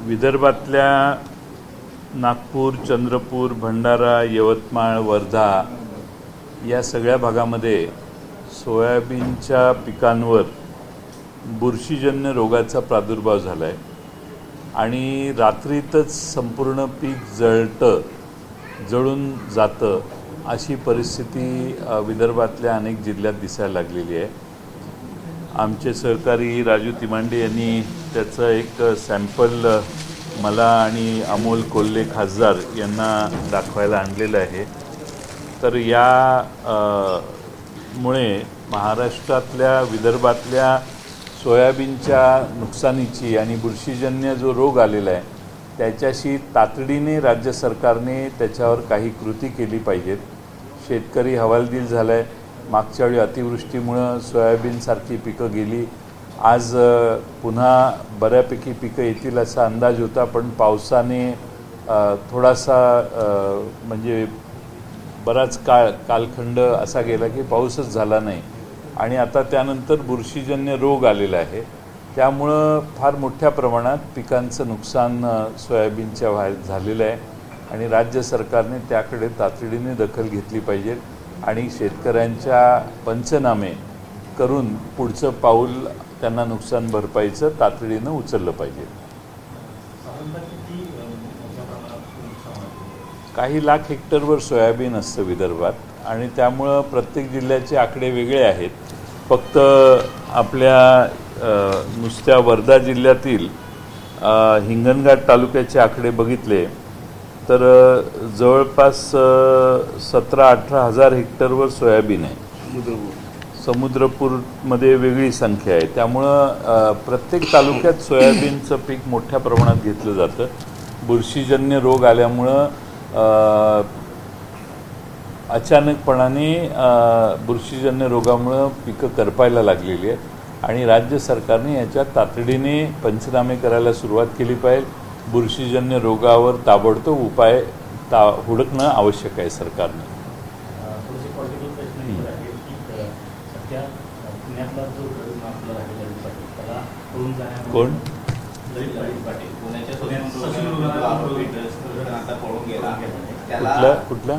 विदर्भातल्या नागपूर, चंद्रपूर, भंडारा, यवतमाळ, वर्धा या सगळ्या भागामध्ये सोयाबीनच्या पिकांवर बुरशीजन्य रोगाचा प्रादुर्भाव झाला आहे आणि रात्रीतच संपूर्ण पीक जळून जातं अशी परिस्थिती विदर्भातल्या अनेक जिल्ह्यात दिसायला लागलेली आहे। आमचे सहकारी राजू तिमांडे यांनी त्याचं एक सॅम्पल मला आणि अमोल कोल्हे खासदार यांना दाखवायला आणलेलं आहे। तर या मुळे महाराष्ट्रातल्या विदर्भातल्या सोयाबीनच्या नुकसानीची आणि बुरशीजन्य जो रोग आलेला आहे त्याच्याशी तातडीने राज्य सरकारने त्याच्यावर काही कृती केली पाहिजेत। शेतकरी हवालदिल झाला आहे। मागच्या वेळी अतिवृष्टीमुळं सोयाबीनसारखी पिकं गेली। आज पुन्हा बऱ्यापैकी पिकं येतील असा अंदाज होता, पण पावसाने थोडासा म्हणजे बराच कालखंड असा गेला की पाऊसच झाला नाही आणि आता त्यानंतर बुरशीजन्य रोग आलेला आहे। त्यामुळं फार मोठ्या प्रमाणात पिकांचं नुकसान सोयाबीनच्या झालेलं आहे आणि राज्य सरकारने त्याकडे तातडीने दखल घेतली पाहिजे आणि शेतकऱ्यांच्या पंचनामे करून पुढचं पाऊल त्यांना नुकसान भरपाईचं तातडीनं उचललं पाहिजे। काही लाख हेक्टरवर सोयाबीन असतं विदर्भात आणि त्यामुळं प्रत्येक जिल्ह्याचे आकडे वेगळे आहेत। फक्त आपल्या नुसत्या वर्धा जिल्ह्यातील हिंगणघाट तालुक्याचे आकडे बघितले तर जवळपास 17-18 हजार हेक्टरवर सोयाबीन आहे। समुद्रपूरमध्ये वेगळी संख्या आहे। त्यामुळं प्रत्येक तालुक्यात सोयाबीनचं पीक मोठ्या प्रमाणात घेतलं जातं। बुरशीजन्य रोग आल्यामुळं अचानकपणाने बुरशीजन्य रोगामुळं पिकं करपायला लागलेली आहेत आणि राज्य सरकारने याच्यात तातडीने पंचनामे करायला सुरुवात केली पाहिजे। बुरशीजन्य रोगावर ताबडतोब उपाय हुडकणं आवश्यक आहे सरकारने। कोण कुठल्या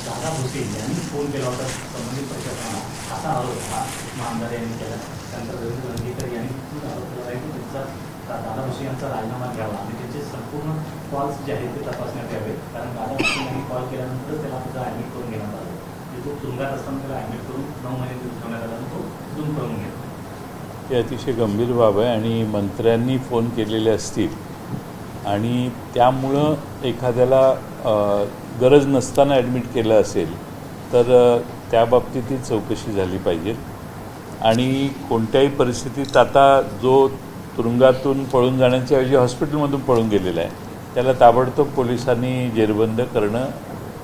दादा भुसे यांनी फोन केला होता संबंधित प्रशासनाला, असा आरोप हा आमदार यांनी केला। त्यानंतर रवींद्र रंगीकर यांनी त्यांचा दादा भुसे यांचा राजीनामा घ्यावा आणि त्याचे संपूर्ण कॉल्स जे आहेत ते तपासण्यात यावे, कारण दादा भुसे यांनी कॉल केल्यानंतर त्याला त्याचा ॲडमिट करून घेण्यात आलं। तो तुरुंगात असताना त्याला ॲडमिट करून 9 महिने ठेवण्यात आला आणि तो तिथून पळून गेला। हे अतिशय गंभीर बाब आहे आणि मंत्र्यांनी फोन केलेले असतील आणि त्यामुळं एखाद्याला गरज नसताना ॲडमिट केलं असेल तर त्या बाबतीत ही चौकशी झाली पाहिजे आणि कोणत्याही परिस्थितीत आता जो तुरुंगातून पळून जाण्याच्या ऐवजी हॉस्पिटलमधून पळून गेलेला आहे त्याला ताबडतोब पोलिसांनी जेरबंद करणं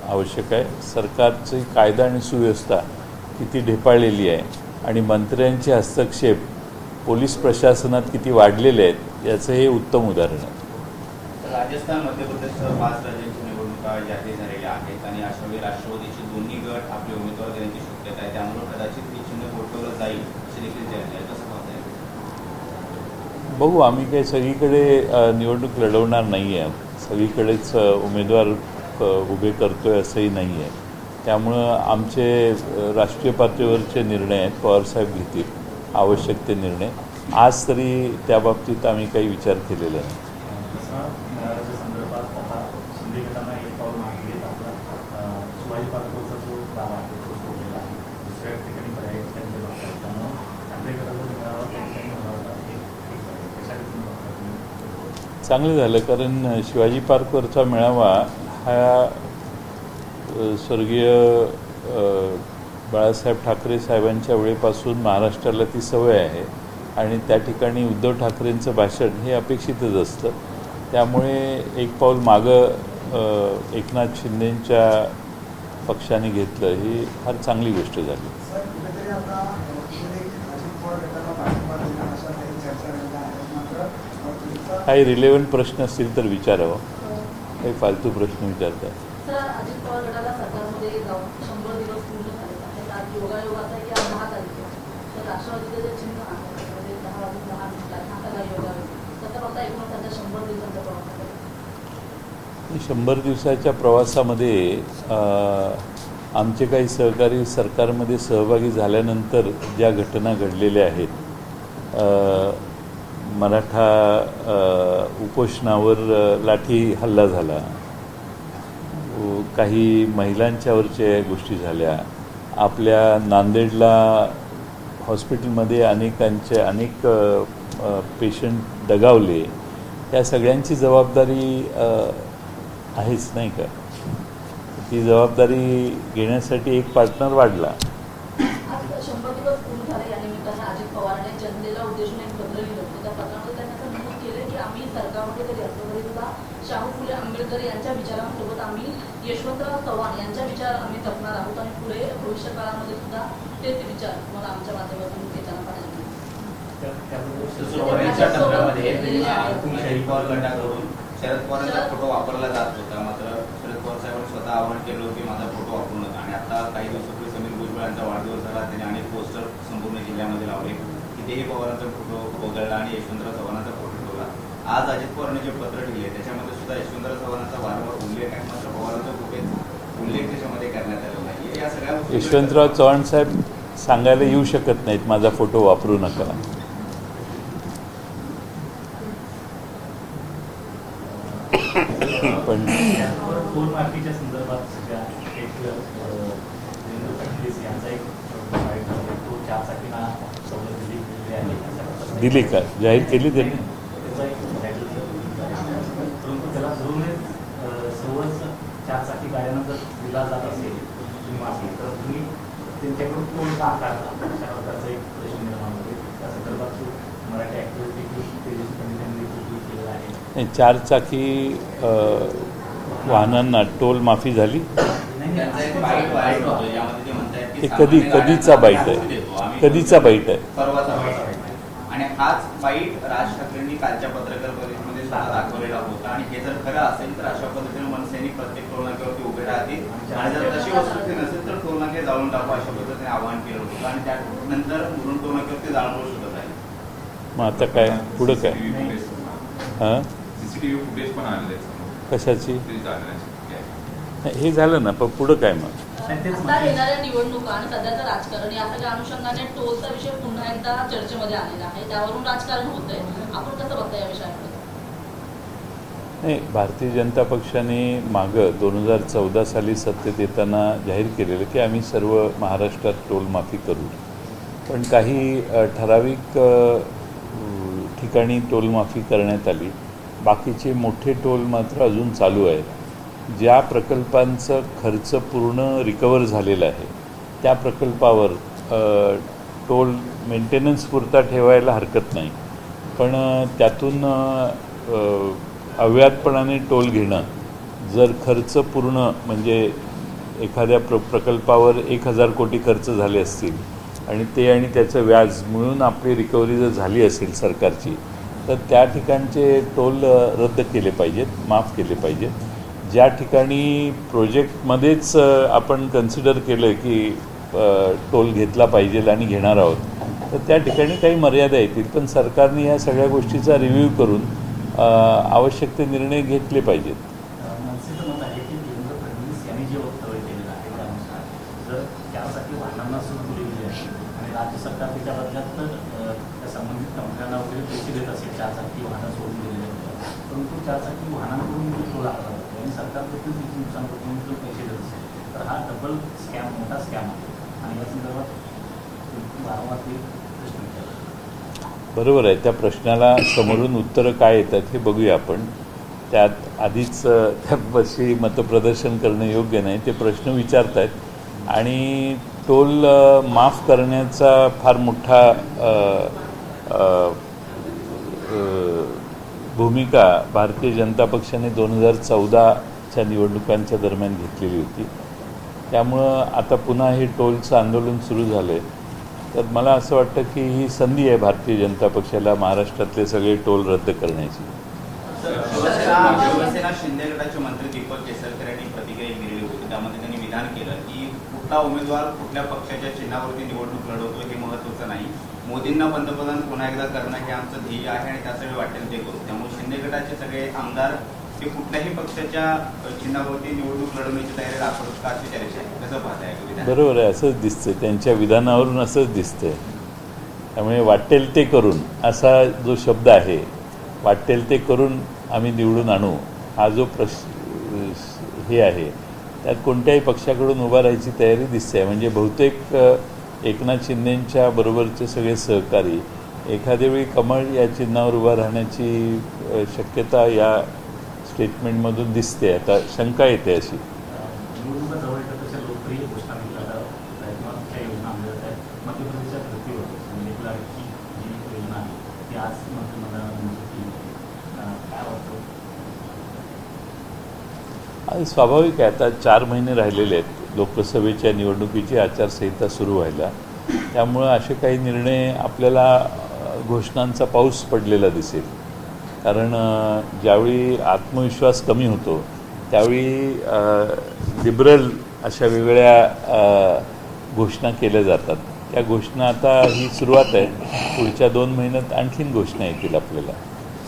आवश्यक आहे। सरकारची कायदा आणि सुव्यवस्था किती ढेपाळलेली आहे आणि मंत्र्यांचे हस्तक्षेप पोलीस प्रशासनात किती वाढलेले आहेत याचं हे उत्तम उदाहरण आहे। राजस्थान, मध्य प्रदेशसह 5 राज्यांची निवडणुका जाहीर झालेल्या आहेत आणि अशावेळी राष्ट्रवादीचे दोन्ही गट आपले उमेदवार देण्याची शक्यता आहे। त्यामुळे कदाचित हे चिन्ह गोठवलं जाईल अशी देखील चर्चा आहे। कसं पाहताय? बघू, आम्ही काही सगळीकडे निवडणूक लढवणार नाही आहे। सगळीकडेच उमेदवार उभे करतोय असंही नाही आहे। त्यामुळं आमचे राष्ट्रीय पातळीवरचे निर्णय आहेत, पवारसाहेब घेतील आवश्यक ते निर्णय। आज तरी त्या बाबतीत आम्ही काही विचार केलेला नाही। चांगलं झालं, कारण शिवाजी पार्कवरचा मेळावा हा स्वर्गीय बाळासाहेब ठाकरे साहेबांच्या वेळेपासून महाराष्ट्राला ती सवय आहे आणि त्या ठिकाणी उद्धव ठाकरेंचं भाषण हे अपेक्षितच असतं। त्यामुळे एक पाऊल मागं एकनाथ शिंदेंच्या पक्षाने घेतलं ही फार चांगली गोष्ट झाली। काही रिलेव्हंट प्रश्न असतील तर विचारावं, काही फालतू प्रश्न विचारतात। सर, अजित पवार गटाला सरकारमध्ये जाऊन 100 दिवस पूर्ण झाले आहेत. आज योगायोग असा आहे की आज 10 तारीख आहे. तर राष्ट्रवादीचं जे चिन्ह आहे म्हणजे 10 वाजून 10 मिनिटात हा सगळा योगायोग तसं बघता एकूण त्यांच्या 100 दिवसांचा प्रवास आहे. 100 दिवसाच्या प्रवासामध्ये आमचे काही सहकारी सरकारमध्ये सहभागी झाल्यानंतर ज्या घटना घडलेल्या आहेत, मराठा उपोषणावर लाठी हल्ला झाला, काही महिलांच्यावरच्या गोष्टी झाल्या, आपल्या नांदेडला हॉस्पिटलमध्ये अनेक पेशंट दगावले, या सगळ्यांची जबाबदारी आहेच नाही का. ती जबाबदारी घेण्यासाठी एक पार्टनर वाढला. आज 100 दिवस पूर्ण झाले या निमित्ताने अजित पवारांनी जनतेला उद्देशून एक पत्र लिहिलं होतं. त्या पत्रामध्ये त्यांनी असं नमूद केलं की आम्ही सरकारमध्ये जरी असलो तरी सुद्धा शाहू फुले आंबेडकर यांच्या विचारांसोबत आम्ही यशवंतराव चव्हाण यांच्या विचार आम्ही जपणार आहोत आणि पुढे भविष्य काळामध्ये सुद्धा तेच विचार मला आमच्या माध्यमातून घेताना पाहिजे. पवारांच्या टप्प्यामध्ये शरद पवार गटाकडून शरद पवारांचा फोटो वापरला जात होता. मात्र शरद पवार साहेबांनी स्वतः आवाहन केलं की माझा फोटो वापरू नका. आणि आता काही दिवसापूर्वी समीर भुजबळ यांचा वाढदिवस झाला, त्यांनी अनेक पोस्टर संपूर्ण जिल्ह्यामध्ये लावले. तिथेही पवारांचा फोटो वगळला आणि यशवंतराव चव्हाणांचा फोटो ठेवला. आज अजित पवारांनी जे पत्र लिहिले त्याच्यामध्ये सुद्धा यशवंतराव चव्हाणांचा वारंवार उल्लेख आहे, मात्र पवारांचा कुठेच उल्लेख त्याच्यामध्ये करण्यात आलेला नाही. या सगळ्या यशवंतराव चव्हाण साहेब सांगायला येऊ शकत नाहीत माझा फोटो वापरू नका. पण टोल माफीच्या संदर्भात सध्या एक देवेंद्र फडणवीस यांचा एक तो 4 चाकींना सवलत दिली आहे. दिली का? जाहीर केली त्यांनी? त्याचा एक परंतु त्याला धरूनच सर्वच 4 चाकी गाड्यांना जर दिला जात असेल माफी, तर तुम्ही त्यांच्याकडून टोल का आकारता, अशा प्रकारचा एक प्रश्न निर्माण होतो. त्या संदर्भात मराठी ॲक्टिव्हिटी तेजस्वी पंडितांनी केलेला आहे. नाही, 4 चाकी वाहनांना टोल माफी झाली. ते कधीचा बाईट आहे, कधीचा बाईट आहे. परवाचा बाईट. आणि हाच बाईट राज ठाकरेंनी कालच्या पत्रकार परिषदेमध्ये सुद्धा दाखवलेला होता. आणि हे जर खरं असेल तर अशा पद्धतीने मनसेनी प्रत्येक टोलनाक्यावरती उभे राहतील आणि जर तशी वस्तुस्थिती नसेल तर टोलनाके जाळून टाकू अशा पद्धतीने आवाहन केलं होतं. आणि त्यानंतर मुरुम टोलनाक्यावरती जाळून सुद्धा आहे. मग आता काय पुढं काय? हां, सीसीटीव्ही फुटेज पण आणले कशाची? हे झालं ना, पण पुढं काय मग? आता येणाऱ्या निवडणुका आणि सध्याचं राजकारण या सगळ्या अनुषंगाने टोलचा विषय पुन्हा एकदा चर्चेमध्ये आलेला आहे. त्यावरून राजकारण होतंय. आपण कसं बघता या विषयाकडे? नाही, भारतीय जनता पक्षाने मागं 2014 साली सत्तेत येताना जाहीर केलेलं की आम्ही सर्व महाराष्ट्रात टोल माफी करू. पण काही ठराविक ठिकाणी टोल माफी करण्यात आली. बाकीचे मोठे टोल मात्र अजून चालू आहेत. ज्या प्रकल्पांचं खर्च पूर्ण रिकवर झालेला आहे त्या प्रकल्पावर टोल मेंटेनन्स पुरता ठेवायला हरकत नाही. पण त्यातून अव्याहतपणाने टोल घेणं, जर खर्च पूर्ण म्हणजे एखाद्या प्रकल्पावर 1000 कोटी खर्च झाले असतील आणि त्याचं व्याज मिळून आपली रिकव्हरी जर झाली असेल सरकारची, तर त्या ठिकाणचे टोल रद्द केले पाहिजेत, माफ केले पाहिजेत. ज्या ठिकाणी प्रोजेक्टमध्येच आपण कन्सिडर केलं की टोल घेतला पाहिजे आणि घेणार आहोत, तर त्या ठिकाणी काही मर्यादा येतील. पण सरकारने या सगळ्या गोष्टीचा रिव्ह्यू करून आवश्यक ते निर्णय घेतले पाहिजेत. मनसेचं मत आहे की देवेंद्र फडणवीस यांनी जे वक्तव्य केलेलं आहे त्यानुसार जर त्यासाठी वाहनांना सूट दिली गेली आहे आणि राज्य सरकार त्याच्या बदल्यात तर त्या संबंधित कंपन्यांना वगैरे पैसे देत असेल 4 चाकी वाहनं सोडून दिलेले होते, परंतु 4 चाकी वाहनांकडून जो टोल आकारला जातो आणि सरकार देखील तिची नुकसान करून जो पैसे देत असेल, तर हा डबल स्कॅम, मोठा स्कॅम आहे. आणि या संदर्भात वारंवार ते प्रश्न विचारला. बरोबर आहे. त्या प्रश्नाला समोरून उत्तरं काय येतात हे बघूया आपण. त्यात आधीच त्यापाशी मतप्रदर्शन करणं योग्य नाही. ते प्रश्न विचारत आहेत आणि टोल माफ करण्याचा फार मोठा भूमिका भारतीय जनता पक्षाने 2014च्या निवडणुकांच्या दरम्यान घेतलेली होती. त्यामुळं आता पुन्हा हे टोलचं आंदोलन सुरू झालं आहे. तर मला असं वाटतं की ही संधी आहे भारतीय जनता पक्षाला महाराष्ट्रातले सगळे टोल रद्द करण्याची. शिवसेना शिंदे गटाचे मंत्री दीपक केसरकर यांनी प्रतिक्रिया दिलेली होती. त्यामध्ये त्यांनी विधान केलं की की कुठला उमेदवार कुठल्या पक्षाच्या चिन्हावरती निवडणूक लढवतो हे महत्त्वाचं नाही. मोदींना पंतप्रधान पुन्हा एकदा करणं हे आमचं ध्येय आहे आणि त्यासाठी वाटेल ते करू. त्यामुळे शिंदे गटाचे सगळे आमदार ते कुठल्याही पक्षाच्या चिन्हावरती निवडणूक लढवण्याची तयारी दाखवतात का अशी चर्चा आहे. कसं पाहताय? बरोबर आहे, असंच दिसतंय त्यांच्या विधानावरून, असंच दिसतंय. त्यामुळे वाटेल ते करून असा जो शब्द आहे, वाटेल ते करून आम्ही निवडून आणू, हा जो हे आहे, त्यात कोणत्याही पक्षाकडून उभा राहायची तयारी दिसते. म्हणजे बहुतेक एकनाथ शिंदेंच्या बरोबरचे सगळे सहकारी एखाद्या वेळी कमळ या चिन्हावर उभा राहण्याची शक्यता या स्टेटमेंटमधून दिसते. आता शंका येते अशी. निवडणुका जवळ येतात तशा लोकप्रिय घोषणा केल्या जातात किंवा त्या योजना आणल्या जात आहेत. मध्य प्रदेशच्या धर्तीवर म्हणजे लाडकी जी योजना आहे ती आज मंत्रिमंडळाने मंजूर केली. काय वाटतं? आणि स्वाभाविक आहे, आता 4 महिने राहिलेले आहेत लोकसभेच्या निवडणुकीची आचारसंहिता सुरू व्हायला. त्यामुळं असे काही निर्णय आपल्याला घोषणांचा पाऊस पडलेला दिसेल. कारण ज्यावेळी आत्मविश्वास कमी होतो त्यावेळी लिबरल अशा वेगवेगळ्या घोषणा केल्या जातात. त्या घोषणा आता ही सुरुवात आहे, पुढच्या 2 महिन्यात आणखीन घोषणा येतील आपल्याला.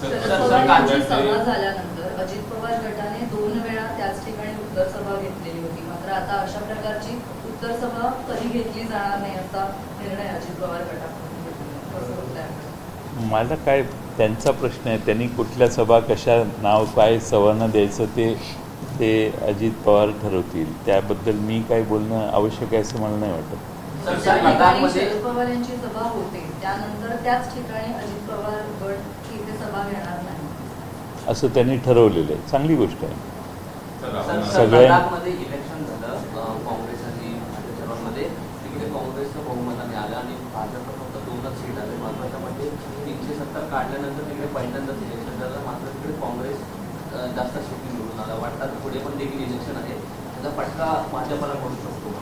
शरद पवारांची सभा झाल्यानंतर अजित पवार गटाने 2 वेळा त्याच ठिकाणी उत्तर सभा घेतलेली होती. मात्र आता अशा प्रकारची उत्तर सभा कधी घेतली जाणार नाही असा निर्णय अजित पवार गटाकडून घेतला. कसं होतंय? मला काय, त्यांचा प्रश्न आहे. त्यांनी कुठल्या सभा, कशा, नाव काय सभांना द्यायचं ते अजित पवार ठरवतील. त्याबद्दल मी काय बोलणं आवश्यक आहे असं मला नाही वाटत. शरद पवार यांची सभा होते त्यानंतर त्याच ठिकाणी अजित पवार गट इथे सभा घेणार नाही असं त्यांनी ठरवलेलं आहे. चांगली गोष्ट आहे. सगळ्यांमध्ये इलेक्शन झालं, काँग्रेस आणि भाजपमध्ये तिकडे काँग्रेसचं बहुमताने आलं आणि भाजप फक्त 2च सीट आले. महत्त्वाच्या म्हणजे 370 काढल्यानंतर तिकडे पहिल्यांदाच इलेक्शन झालं. मात्र तिकडे काँग्रेस जास्त सीट निवडून आला. वाटतात पुढे पण देखील इलेक्शन आहे, त्याचा फटका भाजपला पडू शकतो.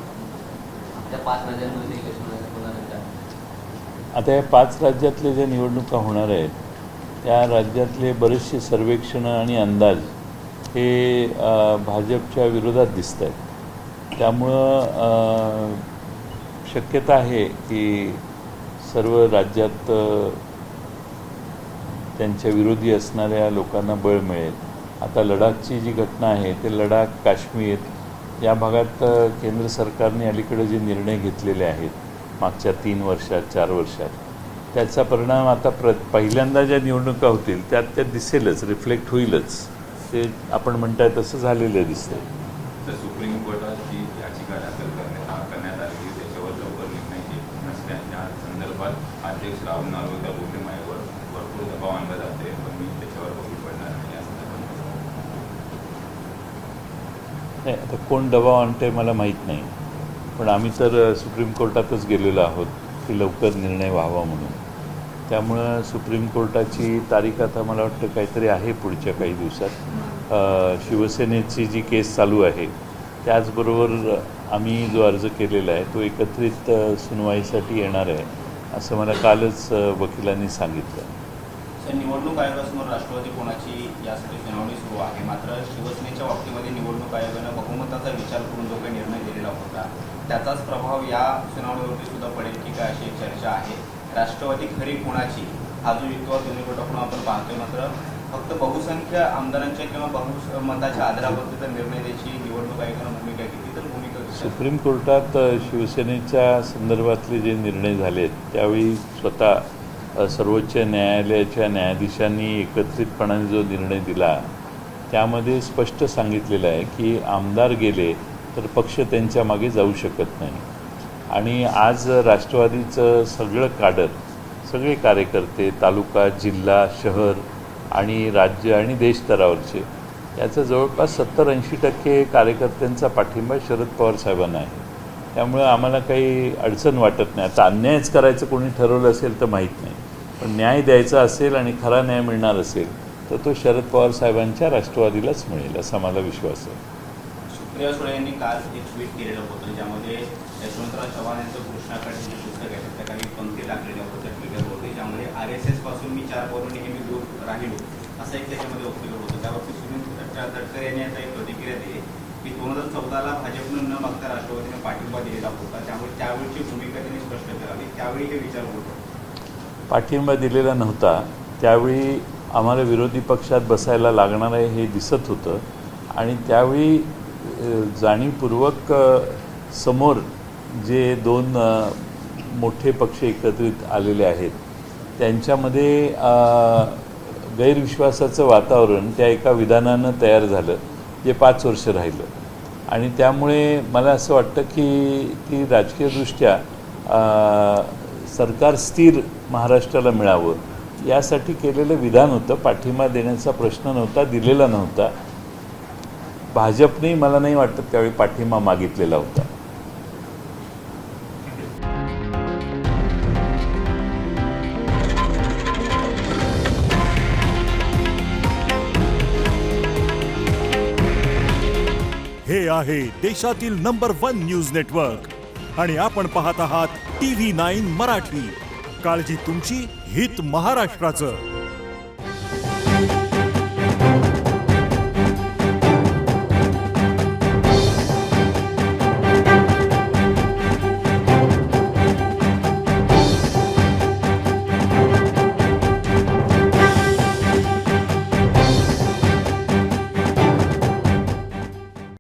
त्या 5 राज्यांमध्ये इलेक्शन होण्याच्या आता या 5 राज्यातले ज्या निवडणुका होणार आहेत त्या राज्यातले बरेचसे सर्वेक्षणं आणि अंदाज हे भाजपच्या विरोधात दिसत आहेत. त्यामुळं शक्यता आहे की सर्व राज्यात त्यांच्या विरोधी असणाऱ्या लोकांना बळ मिळेल. आता लडाखची जी घटना आहे ते लडाख, काश्मीर या भागात केंद्र सरकारने अलीकडे जे निर्णय घेतलेले आहेत मागच्या 3 वर्षात 4 वर्षात, त्याचा परिणाम आता पहिल्यांदा ज्या निवडणुका होतील त्यात दिसेलच, रिफ्लेक्ट होईलच. ते आपण म्हणताय तसं झालेलं दिसतंय. तर सुप्रीम कोर्टात जी याचिका दाखल करण्यात आली त्याच्यावर लवकर निर्णय घेत नसल्याच्या संदर्भात अध्यक्ष राहुल नार्वेकर बोलले माझ्यावर भरपूर दबाव आणला जाते, पण मी त्याच्यावर बघू पडणार नाही असं नाही. आता कोण दबाव आणते मला माहीत नाही, पण आम्ही तर सुप्रीम कोर्टातच गेलेलो आहोत की लवकर निर्णय व्हावा म्हणून. त्यामुळं सुप्रीम कोर्टाची तारीख आता मला वाटतं काहीतरी आहे पुढच्या काही दिवसात. शिवसेनेची जी केस चालू आहे त्याचबरोबर आम्ही जो अर्ज केलेला आहे तो एकत्रित सुनवाईसाठी येणार आहे असं मला कालच वकिलांनी सांगितलं. निवडणूक आयोगासमोर राष्ट्रवादी कोणाची यासाठी सुनावणी सुरू आहे. मात्र शिवसेनेच्या बाबतीमध्ये निवडणूक आयोगानं बहुमताचा विचार करून जो काही निर्णय दिलेला होता त्याचाच प्रभाव या सुनावणीवरती सुद्धा पडेल की काय अशी एक चर्चा आहे. राष्ट्रवादी खरी कोणाची हा जो युक्तिवाद दोन्ही गटाकडून आपण पाहतोय. मात्र फक्त बहुसंख्य आमदारांच्या किंवा बहुमताच्या आधारावरती जर निर्णय द्यायची निवडणूक आयोगानं भूमिका घेतली तर भूमिका सुप्रीम कोर्टात शिवसेनेच्या संदर्भातले जे निर्णय झालेत त्यावेळी स्वतः सर्वोच्च न्यायालयाच्या न्यायाधीशांनी एकत्रितपणाने जो निर्णय दिला त्यामध्ये स्पष्ट सांगितलेलं आहे की आमदार गेले तर पक्ष त्यांच्या मागे जाऊ शकत नाही. आणि आज राष्ट्रवादीचं सगळं काडर, सगळे कार्यकर्ते, तालुका, जिल्हा, शहर आणि राज्य आणि देश स्तरावरचे याचा जवळपास 70-80% कार्यकर्त्यांचा पाठिंबा शरद पवार साहेबांना आहे. त्यामुळं आम्हाला काही अडचण वाटत नाही. आता अन्यायच करायचं कोणी ठरवलं असेल तर माहीत नाही, पण न्याय द्यायचा असेल आणि खरा न्याय मिळणार असेल तर तो शरद पवार साहेबांच्या राष्ट्रवादीलाच मिळेल असा मला विश्वास आहे. सुप्रिया सुळे यांनी काल एक ट्विट केलेलं होतं ज्यामध्ये यशवंतराव चव्हाण यांचं कृष्णाकडे जे पुस्तक आहे त्या काही पंक्ती टाकलेल्या होत्या ट्विटरवरती, ज्यामध्ये RSS पासून मी 4 पावलं नेहमी दूर राहिलो असं एक त्याच्यामध्ये वक्तव्य होतं. त्यावरती सुनील तटकरे यांनी आता एक प्रतिक्रिया दिली की 2014ला भाजपनं न मागता राष्ट्रवादीने पाठिंबा दिलेला होता, त्यामुळे त्यावेळची भूमिका त्यांनी स्पष्ट करावी, त्यावेळी हे विचार होते. पाठिंबा दिलेला नव्हता, त्यावेळी आम्हाला विरोधी पक्षात बसायला लागणार आहे हे दिसत होतं आणि त्यावेळी जाणीवपूर्वक समोर जे दोन मोठे पक्ष एकत्रित आलेले आहेत त्यांच्यामध्ये गैरविश्वासाचं वातावरण त्या एका विधानानं तयार झालं जे 5 वर्ष राहिलं आणि त्यामुळे मला असं वाटतं की राजकीयदृष्ट्या सरकार स्थिर महाराष्ट्राला मिळावं यासाठी केलेलं विधान होतं. पाठिंबा देण्याचा प्रश्न नव्हता, दिलेला नव्हता. भाजपने मला नाही वाटत त्यावेळी पाठिंबा मागितलेला होता. हे आहे देशातील नंबर 1 न्यूज नेटवर्क आणि आपण पाहत आहात TV9 मराठी. काळजी तुमची, हित महाराष्ट्राचं.